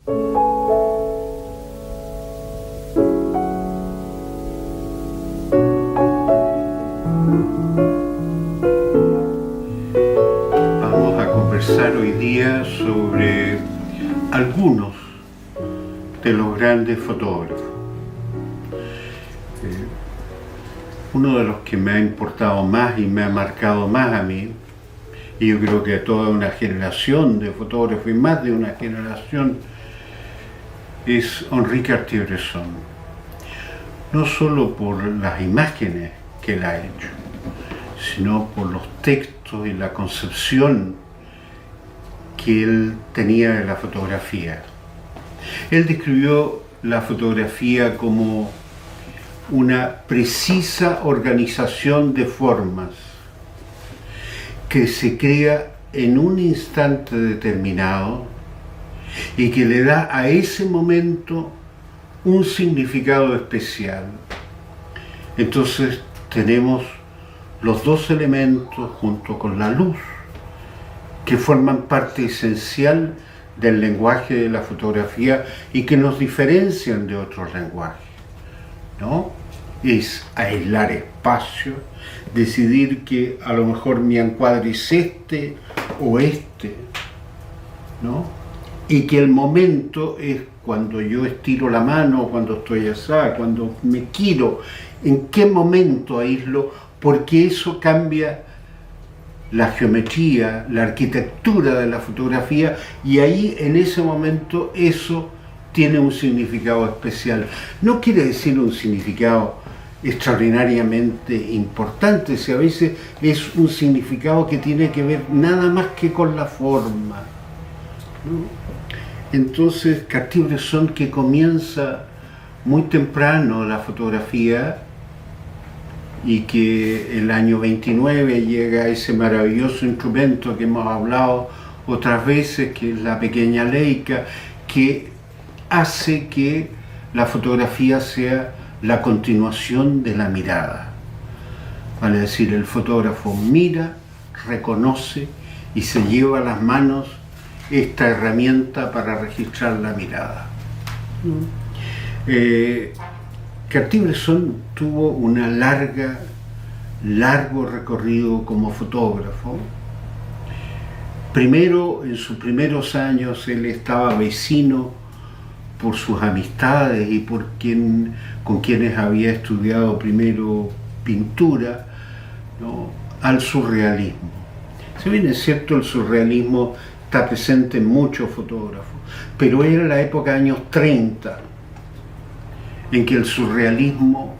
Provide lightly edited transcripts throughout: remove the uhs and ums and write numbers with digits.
Vamos a conversar hoy día sobre algunos de los grandes fotógrafos. Uno de los que me ha importado más y me ha marcado más a mí, y yo creo que a toda una generación de fotógrafos y más de una generación, es Henri Cartier-Bresson. No solo por las imágenes que él ha hecho, sino por los textos y la concepción que él tenía de la fotografía. Él describió la fotografía como una precisa organización de formas que se crea en un instante determinado y que le da a ese momento un significado especial. Entonces tenemos los dos elementos junto con la luz que forman parte esencial del lenguaje de la fotografía y que nos diferencian de otros lenguajes, ¿no? Es aislar espacio, decidir que a lo mejor mi encuadre es este o este, ¿no? Y que el momento es cuando yo estiro la mano, cuando estoy así, cuando me quiero, en qué momento aíslo, porque eso cambia la geometría, la arquitectura de la fotografía, y ahí en ese momento eso tiene un significado especial. No quiere decir un significado extraordinariamente importante, si a veces es un significado que tiene que ver nada más que con la forma, ¿no? Entonces Cartier-Bresson, que comienza muy temprano la fotografía y que el año 29 llega ese maravilloso instrumento que hemos hablado otras veces, que es la pequeña Leica, que hace que la fotografía sea la continuación de la mirada. Vale decir, el fotógrafo mira, reconoce y se lleva a las manos esta herramienta para registrar la mirada. Cartier-Bresson tuvo un largo recorrido como fotógrafo. Primero, en sus primeros años, él estaba vecino por sus amistades y con quienes había estudiado primero pintura, ¿no?, al surrealismo. Si bien es cierto, el surrealismo está presente en muchos fotógrafos, pero era la época de años 30, en que el surrealismo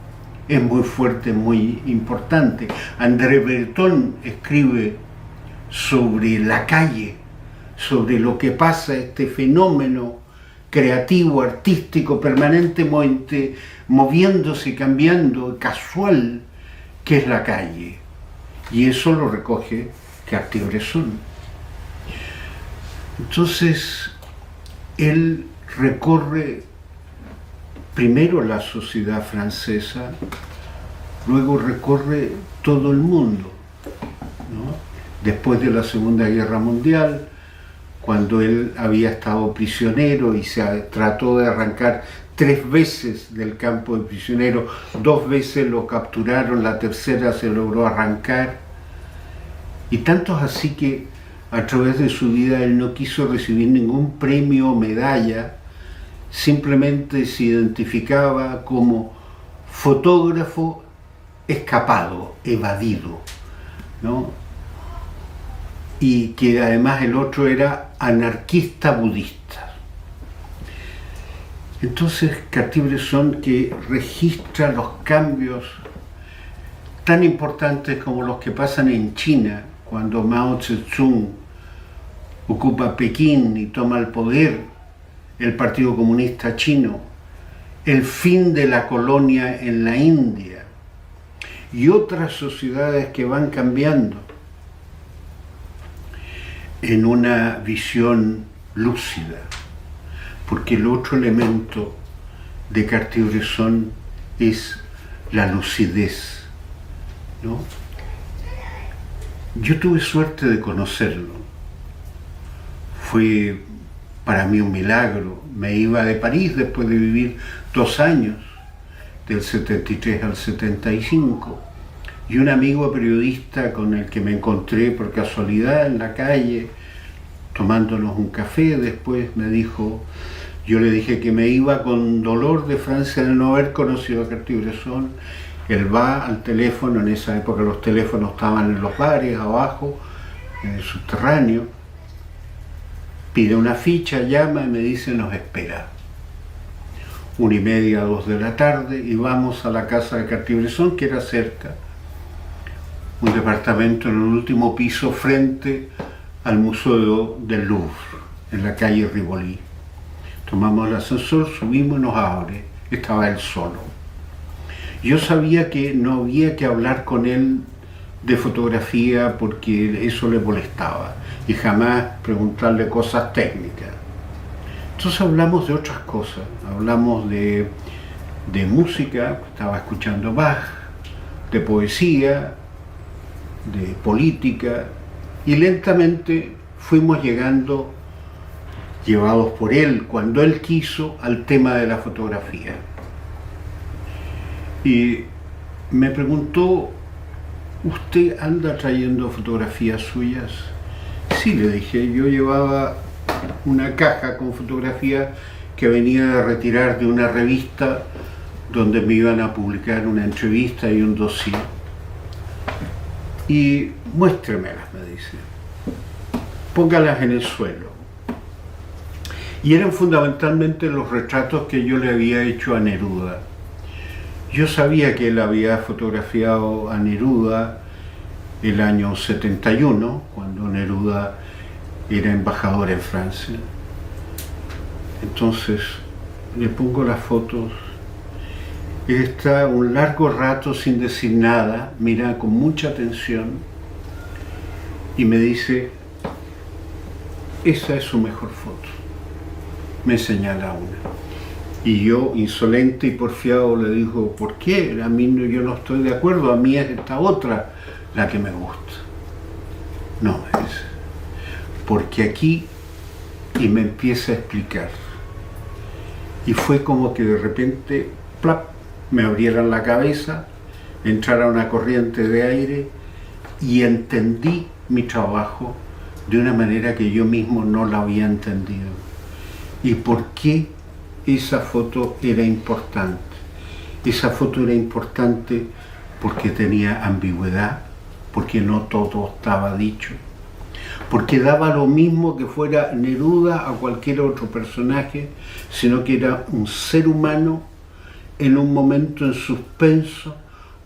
es muy fuerte, muy importante. André Breton escribe sobre la calle, sobre lo que pasa, este fenómeno creativo, artístico, permanentemente moviéndose, cambiando, casual, que es la calle. Y eso lo recoge Cartier-Bresson. Entonces, él recorre primero la sociedad francesa, luego recorre todo el mundo, ¿no? Después de la Segunda Guerra Mundial, cuando él había estado prisionero y se trató de arrancar 3 veces del campo de prisioneros, 2 veces lo capturaron, la tercera se logró arrancar, y tanto es así que a través de su vida él no quiso recibir ningún premio o medalla, simplemente se identificaba como fotógrafo escapado, evadido, ¿no? Y que además el otro era anarquista budista. Entonces Cartier-Bresson, que registra los cambios tan importantes como los que pasan en China, cuando Mao Zedong ocupa Pekín y toma el poder el Partido Comunista Chino, el fin de la colonia en la India y otras sociedades que van cambiando en una visión lúcida, porque el otro elemento de Cartier-Bresson es la lucidez, ¿no? Yo tuve suerte de conocerlo. Fue para mí un milagro. Me iba de París después de vivir 2 años, del 73 al 75, y un amigo periodista con el que me encontré por casualidad en la calle, tomándonos un café, después me dijo, yo le dije que me iba con dolor de Francia de no haber conocido a Cartier-Bresson. Él va al teléfono, en esa época los teléfonos estaban en los bares, abajo, en el subterráneo, pide una ficha, llama y me dice, nos espera. 1:30, 2 de la tarde, y vamos a la casa de Cartier-Bresson, que era cerca, un departamento en el último piso frente al Museo del Louvre, en la calle Rivoli. Tomamos el ascensor, subimos y nos abre. Estaba él solo. Yo sabía que no había que hablar con él de fotografía porque eso le molestaba, y jamás preguntarle cosas técnicas. Entonces hablamos de otras cosas, hablamos de música, estaba escuchando Bach, de poesía, de política, y lentamente fuimos llegando, llevados por él, cuando él quiso, al tema de la fotografía. Y me preguntó, ¿usted anda trayendo fotografías suyas? Sí, le dije, yo llevaba una caja con fotografías que venía de retirar de una revista donde me iban a publicar una entrevista y un dossier. Y muéstremelas, me dice, póngalas en el suelo. Y eran fundamentalmente los retratos que yo le había hecho a Neruda. Yo sabía que él había fotografiado a Neruda el año 71, cuando Neruda era embajador en Francia. Entonces le pongo las fotos. Él está un largo rato sin decir nada, mira con mucha atención y me dice, esa es su mejor foto. Me señala una. Y yo, insolente y porfiado, le digo, ¿por qué? A mí yo no estoy de acuerdo, a mí es esta otra la que me gusta. No, me dice, porque aquí, y me empieza a explicar. Y fue como que de repente, ¡plap!, me abrieran la cabeza, entrara una corriente de aire y entendí mi trabajo de una manera que yo mismo no la había entendido. ¿Y por qué esa foto era importante? Esa foto era importante porque tenía ambigüedad, porque no todo estaba dicho, porque daba lo mismo que fuera Neruda a cualquier otro personaje, sino que era un ser humano en un momento en suspenso,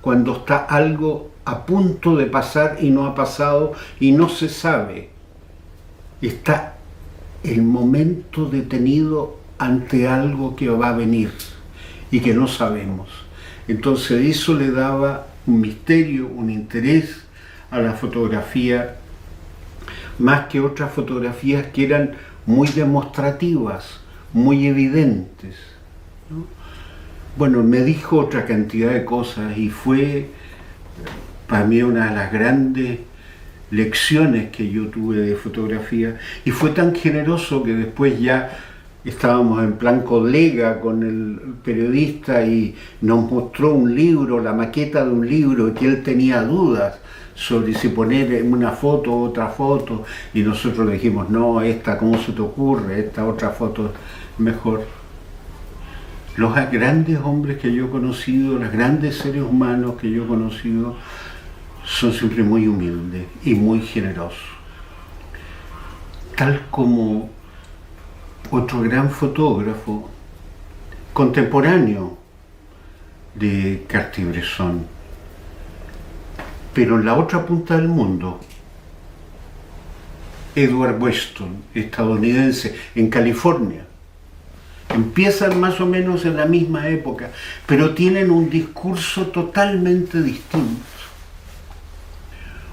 cuando está algo a punto de pasar y no ha pasado y no se sabe. Está el momento detenido ante algo que va a venir y que no sabemos. Entonces eso le daba un misterio, un interés a la fotografía, más que otras fotografías que eran muy demostrativas, muy evidentes, ¿no? Bueno, me dijo otra cantidad de cosas y fue para mí una de las grandes lecciones que yo tuve de fotografía, y fue tan generoso que después ya estábamos en plan colega con el periodista y nos mostró un libro, la maqueta de un libro, que él tenía dudas sobre si poner una foto o otra foto, y nosotros le dijimos, no, esta, ¿cómo se te ocurre? Esta otra foto mejor. Los grandes hombres que yo he conocido, los grandes seres humanos que yo he conocido, son siempre muy humildes y muy generosos. Tal como otro gran fotógrafo contemporáneo de Cartier-Bresson, pero en la otra punta del mundo, Edward Weston, estadounidense, en California. Empiezan más o menos en la misma época, pero tienen un discurso totalmente distinto.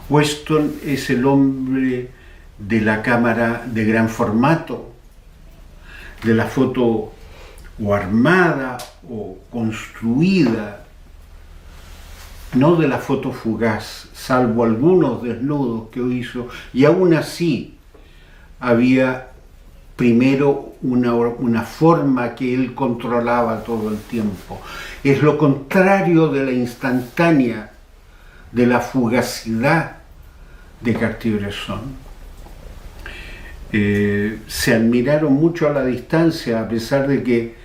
Weston es el hombre de la cámara de gran formato, de la foto o armada o construida, no de la foto fugaz, salvo algunos desnudos que hizo, y aún así había primero una forma que él controlaba todo el tiempo. Es lo contrario de la instantánea, de la fugacidad de Cartier-Bresson. Se admiraron mucho a la distancia, a pesar de que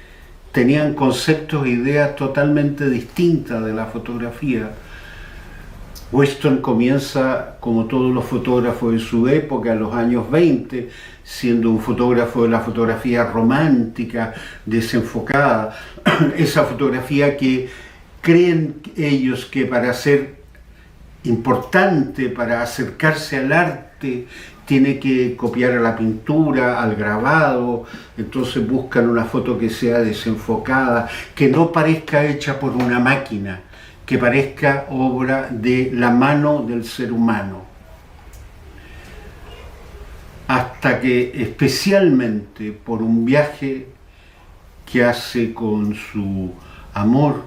tenían conceptos e ideas totalmente distintas de la fotografía. Weston comienza, como todos los fotógrafos de su época, en los años 20, siendo un fotógrafo de la fotografía romántica, desenfocada, esa fotografía que creen ellos que para ser importante, para acercarse al arte, tiene que copiar a la pintura, al grabado. Entonces buscan una foto que sea desenfocada, que no parezca hecha por una máquina, que parezca obra de la mano del ser humano. Hasta que, especialmente por un viaje que hace con su amor,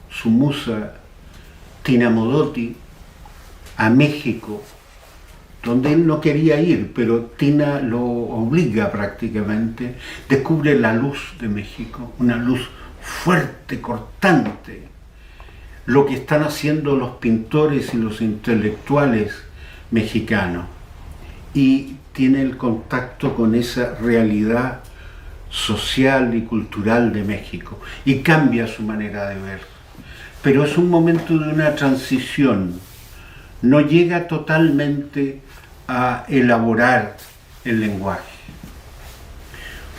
su musa, Tina Modotti, a México, donde él no quería ir, pero Tina lo obliga prácticamente, descubre la luz de México, una luz fuerte, cortante, lo que están haciendo los pintores y los intelectuales mexicanos, y tiene el contacto con esa realidad social y cultural de México, y cambia su manera de ver. Pero es un momento de una transición, no llega totalmente a elaborar el lenguaje.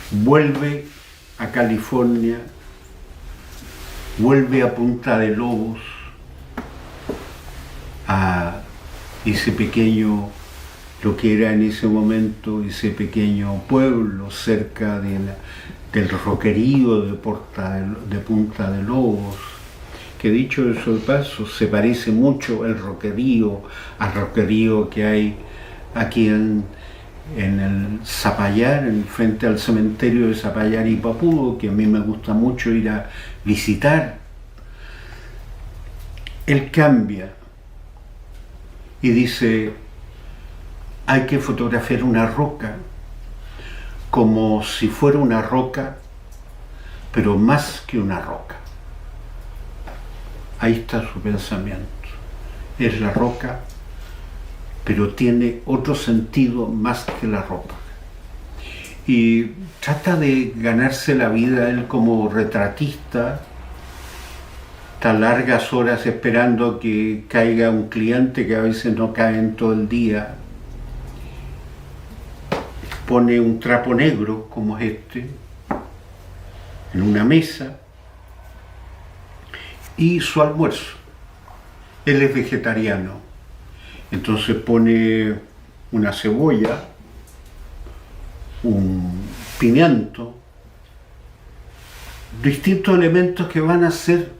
Vuelve a California, vuelve a Punta de Lobos, a ese pequeño, lo que era en ese momento ese pequeño pueblo cerca del roquerío de Punta de Lobos, que dicho eso de paso, se parece mucho el roquerío al roquerío que hay aquí en el Zapallar, frente al cementerio de Zapallar y Papudo, que a mí me gusta mucho ir a visitar. Él cambia y dice, hay que fotografiar una roca como si fuera una roca, pero más que una roca. Ahí está su pensamiento. Es la roca, pero tiene otro sentido más que la roca. Y trata de ganarse la vida él como retratista, está largas horas esperando que caiga un cliente, que a veces no cae en todo el día. Pone un trapo negro como este en una mesa y su almuerzo. Él es vegetariano, entonces pone una cebolla, un pimiento, distintos elementos que van a ser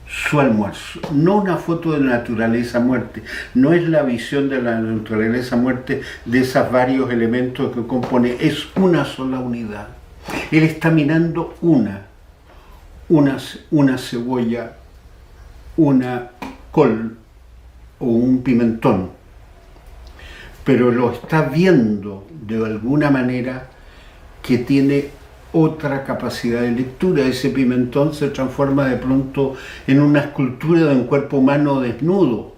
su almuerzo. No una foto de naturaleza muerte, no es la visión de la naturaleza muerte de esos varios elementos que compone, es una sola unidad. Él está mirando una cebolla, una col o un pimentón, pero lo está viendo de alguna manera que tiene otra capacidad de lectura. Ese pimentón se transforma de pronto en una escultura de un cuerpo humano desnudo,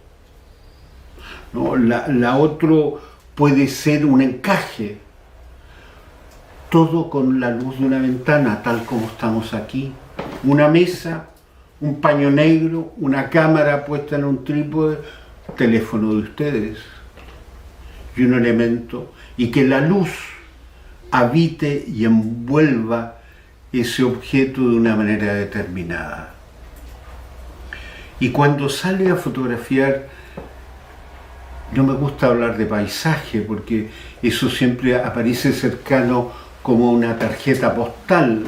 ¿no? La otro puede ser un encaje, todo con la luz de una ventana, tal como estamos aquí. Una mesa, un paño negro, una cámara puesta en un trípode, teléfono de ustedes, y un elemento, y que la luz habite y envuelva ese objeto de una manera determinada. Y cuando sale a fotografiar, no me gusta hablar de paisaje, porque eso siempre aparece cercano como una tarjeta postal.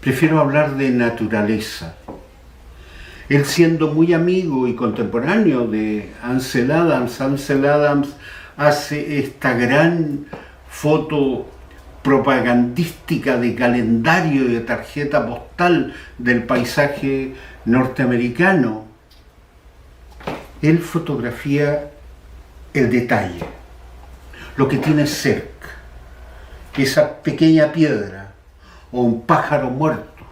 Prefiero hablar de naturaleza. Él, siendo muy amigo y contemporáneo de Ansel Adams hace esta gran foto propagandística de calendario y de tarjeta postal del paisaje norteamericano. Él fotografía el detalle, lo que tiene cerca, esa pequeña piedra o un pájaro muerto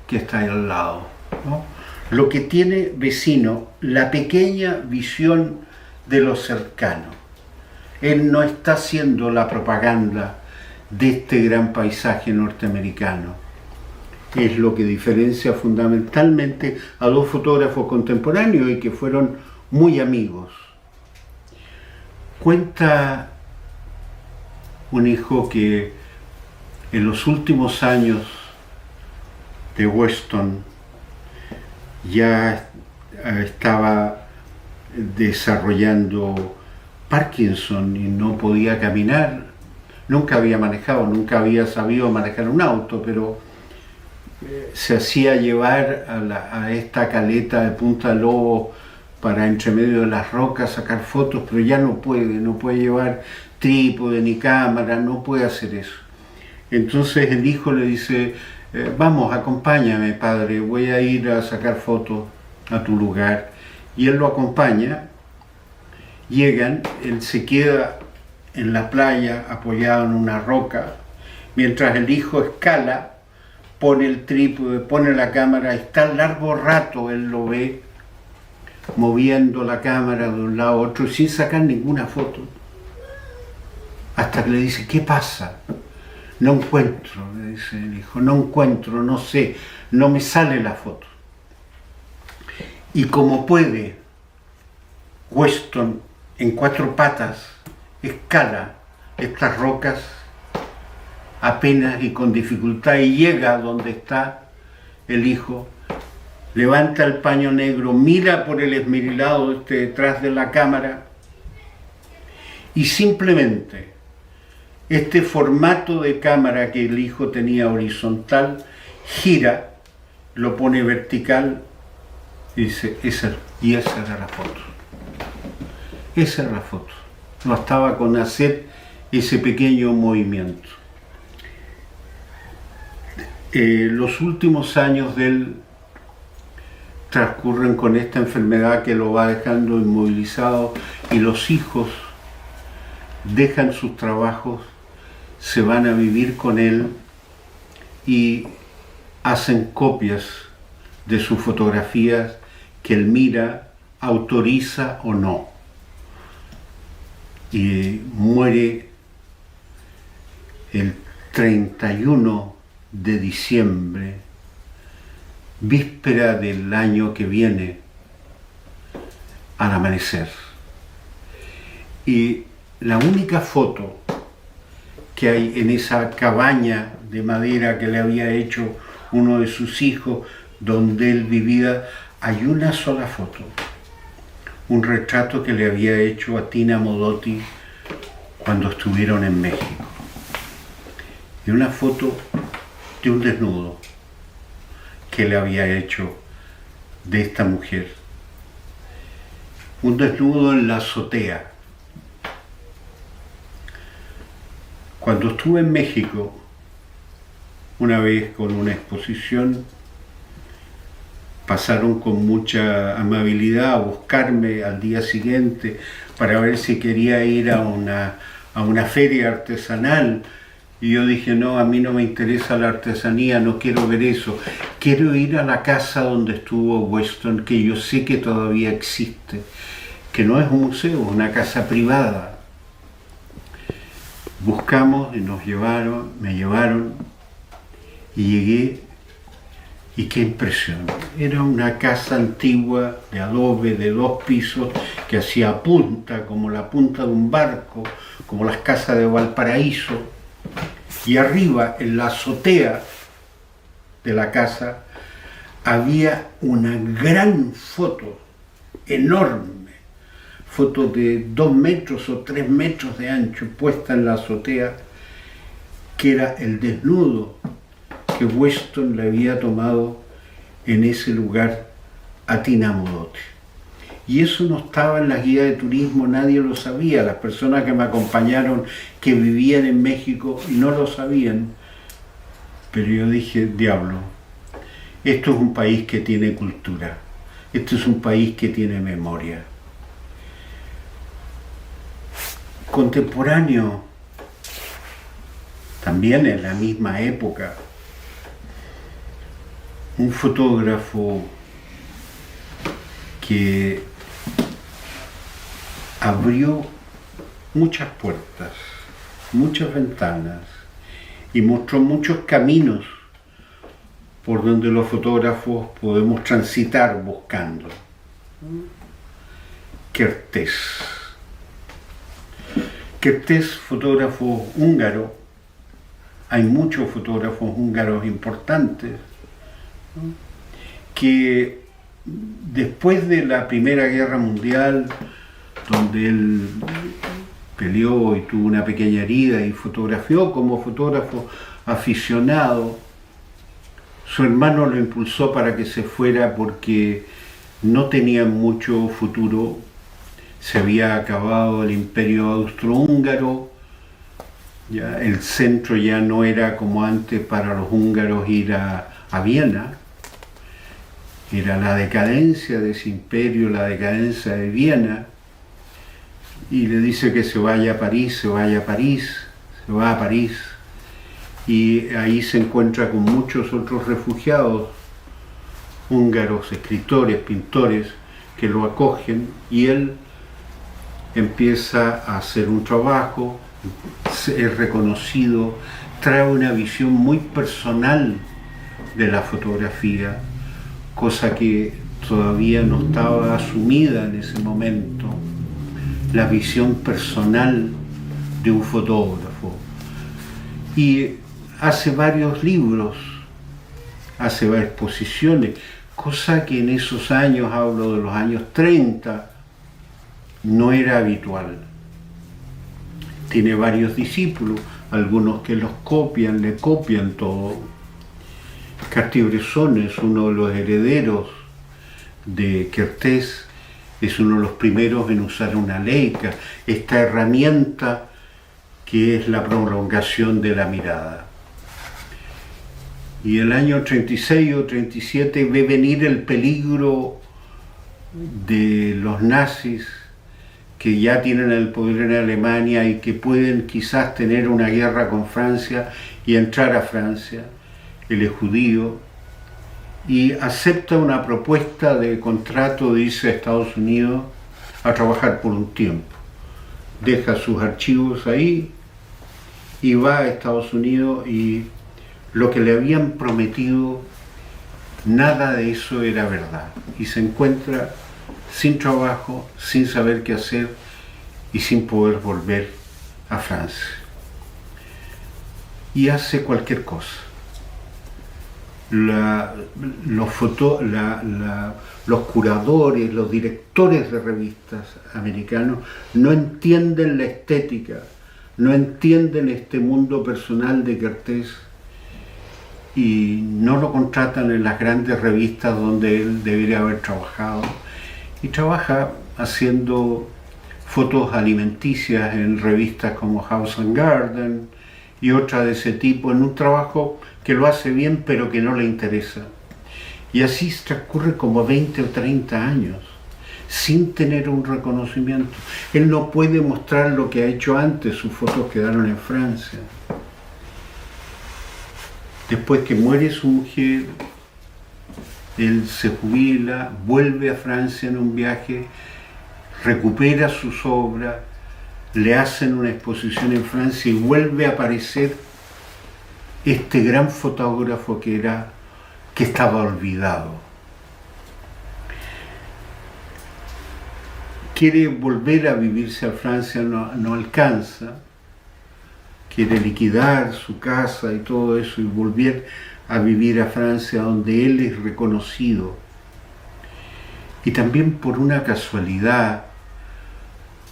que está ahí al lado, ¿no? Lo que tiene vecino, la pequeña visión de lo cercano. Él no está haciendo la propaganda de este gran paisaje norteamericano. Es lo que diferencia fundamentalmente a dos fotógrafos contemporáneos y que fueron muy amigos. Cuenta un hijo que en los últimos años de Weston ya estaba desarrollando Parkinson y no podía caminar. Nunca había manejado, nunca había sabido manejar un auto, pero se hacía llevar a esta caleta de Punta Lobo para entre medio de las rocas sacar fotos, pero ya no puede llevar trípode ni cámara, no puede hacer eso. Entonces el hijo le dice, vamos, acompáñame padre, voy a ir a sacar fotos a tu lugar. Y él lo acompaña, llegan, él se queda en la playa apoyado en una roca, mientras el hijo escala, pone el trípode, pone la cámara, está largo rato, él lo ve moviendo la cámara de un lado a otro sin sacar ninguna foto, hasta que le dice, ¿qué pasa? No encuentro, le dice el hijo, no encuentro, no sé, no me sale la foto. Y como puede, Weston en 4 patas escala estas rocas apenas y con dificultad y llega donde está el hijo, levanta el paño negro, mira por el esmerilado detrás de la cámara y simplemente este formato de cámara que el hijo tenía horizontal, gira, lo pone vertical y dice, esa era la foto. Esa era la foto. No bastaba con hacer ese pequeño movimiento. Los últimos años de él transcurren con esta enfermedad que lo va dejando inmovilizado y los hijos dejan sus trabajos, se van a vivir con él y hacen copias de sus fotografías que él mira, autoriza o no. Y muere el 31 de diciembre, víspera del año que viene, al amanecer. Y la única foto que hay en esa cabaña de madera que le había hecho uno de sus hijos, donde él vivía, hay una sola foto, un retrato que le había hecho a Tina Modotti cuando estuvieron en México. Y una foto de un desnudo que le había hecho de esta mujer. Un desnudo en la azotea. Cuando estuve en México, una vez con una exposición, pasaron con mucha amabilidad a buscarme al día siguiente para ver si quería ir a una feria artesanal. Y yo dije, no, a mí no me interesa la artesanía, no quiero ver eso. Quiero ir a la casa donde estuvo Weston, que yo sé que todavía existe, que no es un museo, es una casa privada. Buscamos y me llevaron y llegué y qué impresión. Era una casa antigua de adobe de 2 pisos que hacía punta, como la punta de un barco, como las casas de Valparaíso. Y arriba, en la azotea de la casa, había una gran foto, enorme, foto de 2 metros o 3 metros de ancho, puesta en la azotea, que era el desnudo que Weston le había tomado en ese lugar a Tina Modotti. Y eso no estaba en la guía de turismo, nadie lo sabía. Las personas que me acompañaron, que vivían en México, no lo sabían. Pero yo dije, diablo, esto es un país que tiene cultura, esto es un país que tiene memoria. Contemporáneo también en la misma época, un fotógrafo que abrió muchas puertas, muchas ventanas y mostró muchos caminos por donde los fotógrafos podemos transitar buscando. Kertész. Kertész, fotógrafo húngaro, hay muchos fotógrafos húngaros importantes, ¿no?, que después de la Primera Guerra Mundial, donde él peleó y tuvo una pequeña herida y fotografió como fotógrafo aficionado, su hermano lo impulsó para que se fuera porque no tenía mucho futuro. Se había acabado el imperio austrohúngaro, ya el centro ya no era como antes para los húngaros ir a Viena, era la decadencia de ese imperio, la decadencia de Viena, y le dice que se vaya a París, se vaya a París, se va a París, y ahí se encuentra con muchos otros refugiados húngaros, escritores, pintores, que lo acogen, y él empieza a hacer un trabajo, es reconocido, trae una visión muy personal de la fotografía, cosa que todavía no estaba asumida en ese momento, la visión personal de un fotógrafo. Y hace varios libros, hace varias exposiciones, cosa que en esos años, hablo de los años 30, no era habitual. Tiene varios discípulos, algunos que los copian, le copian todo. Cartier-Bresson es uno de los herederos de Kertész, es uno de los primeros en usar una Leica, esta herramienta que es la prolongación de la mirada. Y el año 36 o 37 ve venir el peligro de los nazis, que ya tienen el poder en Alemania y que pueden quizás tener una guerra con Francia y entrar a Francia. Él es judío y acepta una propuesta de contrato, dice, a Estados Unidos a trabajar por un tiempo. Deja sus archivos ahí y va a Estados Unidos, y lo que le habían prometido, nada de eso era verdad. Y se encuentra sin trabajo, sin saber qué hacer y sin poder volver a Francia. Y hace cualquier cosa. Los curadores, los directores de revistas americanos no entienden la estética, no entienden este mundo personal de Kertész y no lo contratan en las grandes revistas donde él debería haber trabajado. Y trabaja haciendo fotos alimenticias en revistas como House and Garden y otras de ese tipo, en un trabajo que lo hace bien pero que no le interesa. Y así transcurre como 20 o 30 años sin tener un reconocimiento. Él no puede mostrar lo que ha hecho antes, sus fotos quedaron en Francia. Después que muere su mujer, él se jubila, vuelve a Francia en un viaje, recupera sus obras, le hacen una exposición en Francia y vuelve a aparecer este gran fotógrafo que estaba olvidado. Quiere volver a vivirse a Francia, no alcanza, quiere liquidar su casa y todo eso y volver a vivir a Francia, donde él es reconocido. Y también por una casualidad,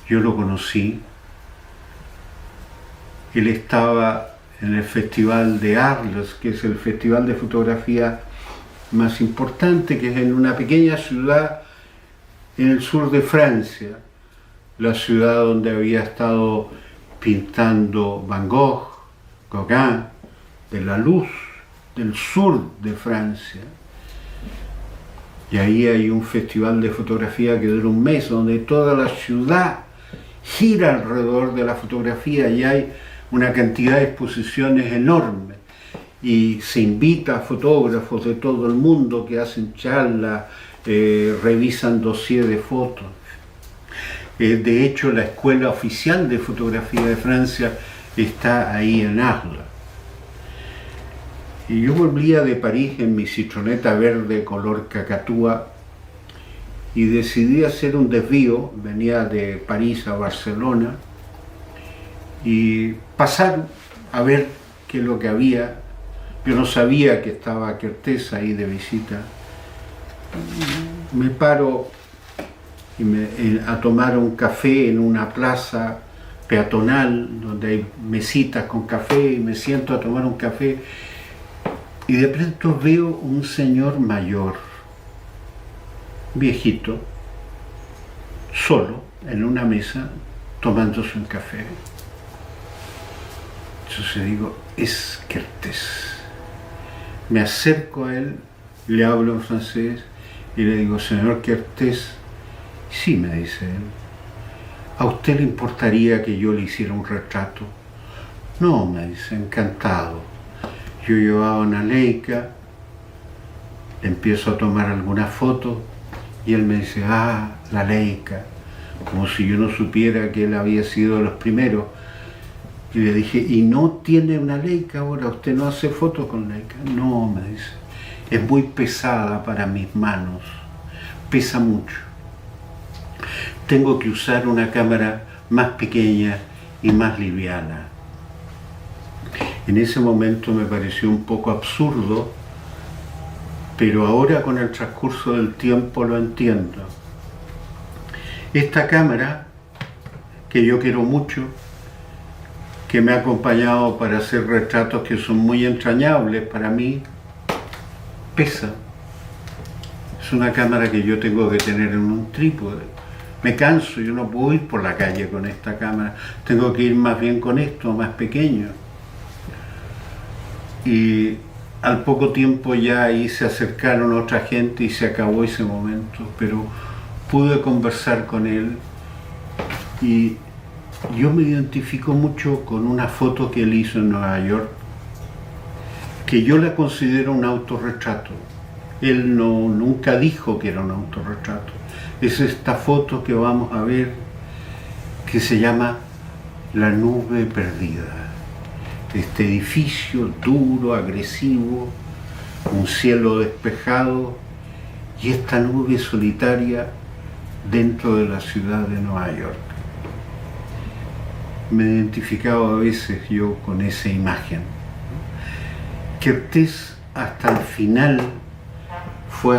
yo lo conocí, él estaba en el Festival de Arles, que es el festival de fotografía más importante, que es en una pequeña ciudad en el sur de Francia, la ciudad donde había estado pintando Van Gogh, Gauguin, de la luz del sur de Francia. Y ahí hay un festival de fotografía que dura un mes, donde toda la ciudad gira alrededor de la fotografía y hay una cantidad de exposiciones enorme y se invita a fotógrafos de todo el mundo que hacen charlas, revisan dossier de fotos. De hecho, la Escuela Oficial de Fotografía de Francia está ahí en Arles. Y yo volvía de París en mi citroneta verde color cacatúa y decidí hacer un desvío, venía de París a Barcelona, y pasar a ver qué es lo que había. Yo no sabía que estaba Kertész ahí de visita. Me paro a tomar un café en una plaza peatonal donde hay mesitas con café y me siento a tomar un café y de pronto veo un señor mayor, viejito, solo en una mesa tomándose un café. Entonces digo, es Kertész. Me acerco a él, le hablo en francés y le digo, señor Kertész, sí, me dice él, ¿a usted le importaría que yo le hiciera un retrato? No, me dice, encantado. Yo llevaba una Leica, empiezo a tomar algunas fotos y él me dice, ah, la Leica, como si yo no supiera que él había sido de los primeros. Y le dije, ¿y no tiene una Leica ahora? ¿Usted no hace fotos con Leica? No, me dice, es muy pesada para mis manos, pesa mucho. Tengo que usar una cámara más pequeña y más liviana. En ese momento me pareció un poco absurdo, pero ahora con el transcurso del tiempo lo entiendo. Esta cámara, que yo quiero mucho, que me ha acompañado para hacer retratos que son muy entrañables para mí, pesa. Es una cámara que yo tengo que tener en un trípode. Me canso, yo no puedo ir por la calle con esta cámara, tengo que ir más bien con esto, más pequeño. Y al poco tiempo ya ahí se acercaron otra gente y se acabó ese momento, pero pude conversar con él y yo me identifico mucho con una foto que él hizo en Nueva York, que yo la considero un autorretrato. Él nunca dijo que era un autorretrato. Es esta foto que vamos a ver, que se llama La Nube Perdida. Este edificio duro, agresivo, un cielo despejado y esta nube solitaria dentro de la ciudad de Nueva York. Me he identificado a veces yo con esa imagen. Kertész hasta el final fue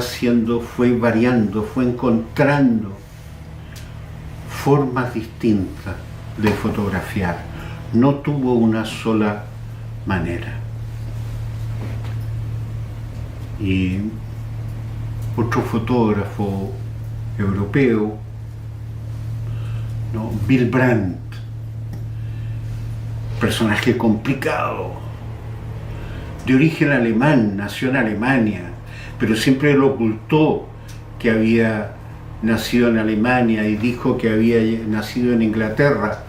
variando, fue encontrando formas distintas de fotografiar. No tuvo una sola manera. Y otro fotógrafo europeo, ¿no? Bill Brandt, personaje complicado, de origen alemán, nació en Alemania, pero siempre lo ocultó que había nacido en Alemania y dijo que había nacido en Inglaterra.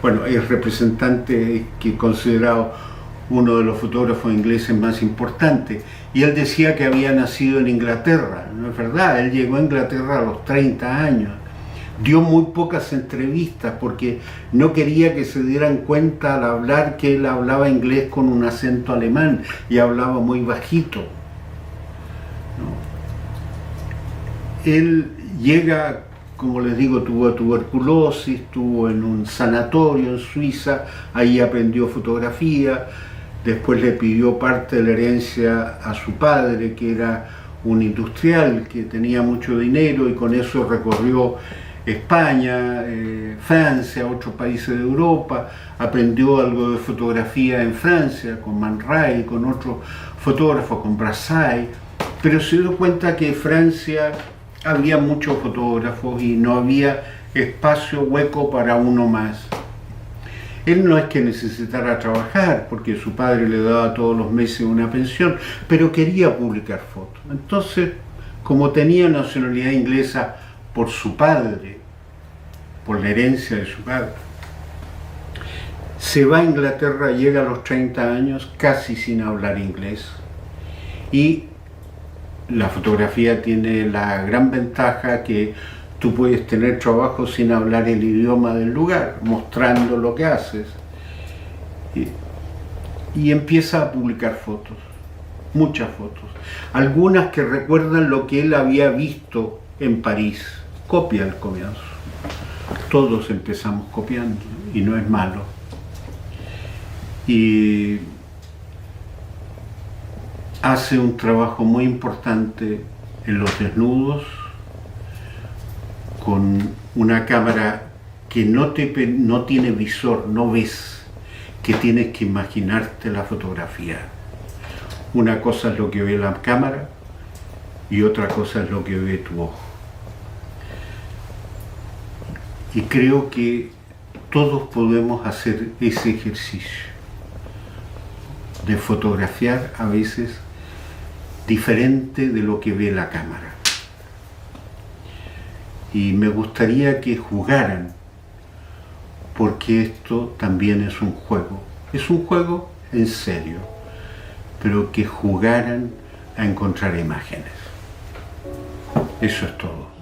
Bueno, es representante que considerado uno de los fotógrafos ingleses más importantes, y él decía que había nacido en Inglaterra. No es verdad, él llegó a Inglaterra a los 30 años. Dio muy pocas entrevistas porque no quería que se dieran cuenta al hablar que él hablaba inglés con un acento alemán y hablaba muy bajito. ¿No? Él llega, como les digo, tuvo tuberculosis, estuvo en un sanatorio en Suiza, ahí aprendió fotografía, después le pidió parte de la herencia a su padre, que era un industrial que tenía mucho dinero y con eso recorrió España, Francia, otros países de Europa, aprendió algo de fotografía en Francia, con Man Ray, con otros fotógrafos, con Brassai, pero se dio cuenta que en Francia había muchos fotógrafos y no había espacio, hueco para uno más. Él no es que necesitara trabajar, porque su padre le daba todos los meses una pensión, pero quería publicar fotos. Entonces, como tenía nacionalidad inglesa por su padre, por la herencia de su padre, Se va a Inglaterra, llega a los 30 años casi sin hablar inglés, y la fotografía tiene la gran ventaja que tú puedes tener trabajo sin hablar el idioma del lugar, mostrando lo que haces. Y empieza a publicar fotos, muchas fotos, algunas que recuerdan lo que él había visto en París. Copia al comienzo, todos empezamos copiando y no es malo. Y hace un trabajo muy importante en los desnudos con una cámara que no tiene visor, no ves, que tienes que imaginarte la fotografía. Una cosa es lo que ve la cámara y otra cosa es lo que ve tu ojo. Y creo que todos podemos hacer ese ejercicio de fotografiar a veces diferente de lo que ve la cámara. Y me gustaría que jugaran, porque esto también es un juego en serio, pero que jugaran a encontrar imágenes. Eso es todo.